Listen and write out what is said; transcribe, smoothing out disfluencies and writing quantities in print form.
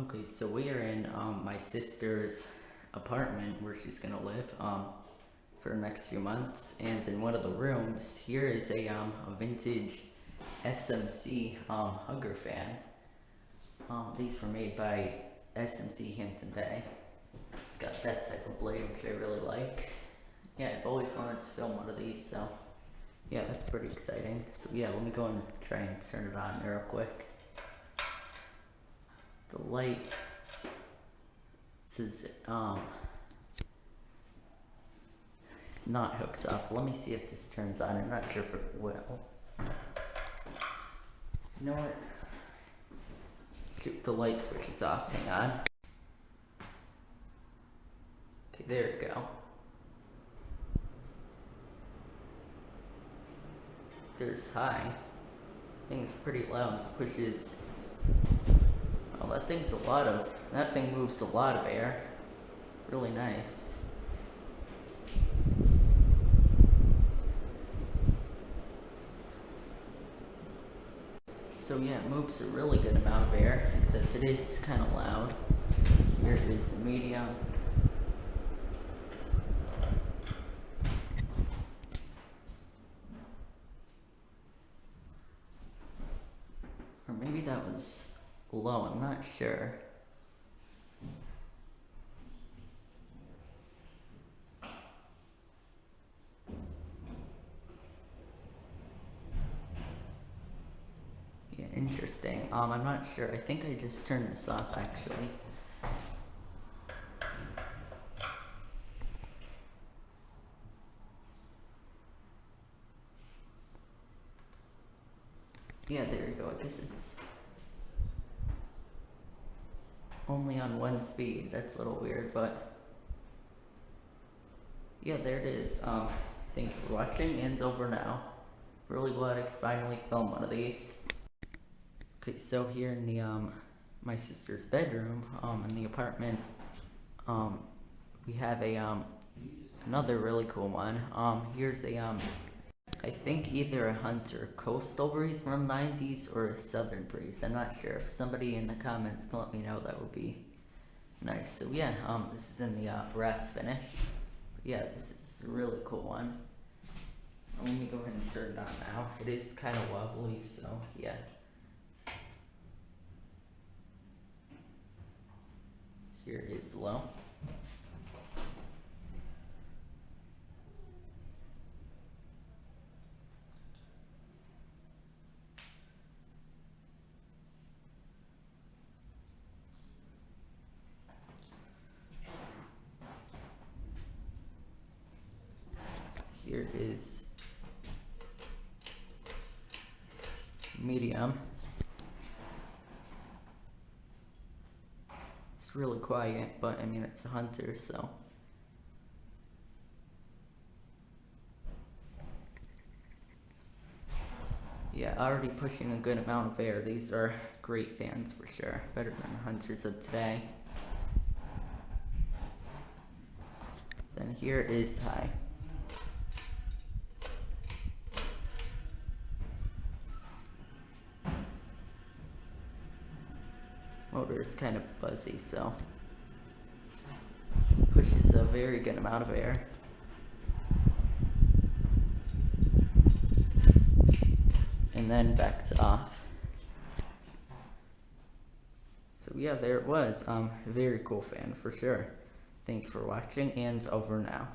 Okay, so we are in my sister's apartment where she's gonna live for the next few months, and in one of the rooms here is a vintage SMC hugger fan. These were made by SMC Hampton Bay. It's got that type of blade which I really like. Yeah, I've always wanted to film one of these, so yeah, that's pretty exciting. So yeah, let me go and try and turn it on real quick. The light says it's not hooked up. Let me see if this turns on. I'm not sure if it will. You know what? Shoot, the light switch is off. Hang on. Okay, there we go. There's high. Thing's pretty loud. Pushes. Oh, that thing moves a lot of air. Really nice. So yeah, it moves a really good amount of air, except it is kind of loud. Here is medium. Or maybe that was low, I'm not sure. Yeah, interesting. I'm not sure. I think I just turned this off actually. Yeah, there you go. I guess it's only on one speed. That's a little weird, but yeah, there it is. Thank you for watching, and it's over now. Really glad I could finally film one of these. Okay, so here in the my sister's bedroom, in the apartment, we have a another really cool one. Here's a I think either a Hunter Coastal Breeze from the 90s or a Southern Breeze. I'm not sure. If somebody in the comments can let me know, that would be nice. So yeah, this is in the brass finish. But yeah, this is a really cool one. Let me go ahead and turn it on now. It is kind of wobbly, so yeah. Here is low. Here is medium. It's really quiet, but I mean, it's a Hunter, so. Yeah, already pushing a good amount of air. These are great fans for sure. Better than the Hunters of today. Then here is high. Motor is kind of buzzy, so pushes a very good amount of air. And then back to off. So yeah, there it was. Very cool fan for sure. Thank you for watching, and it's over now.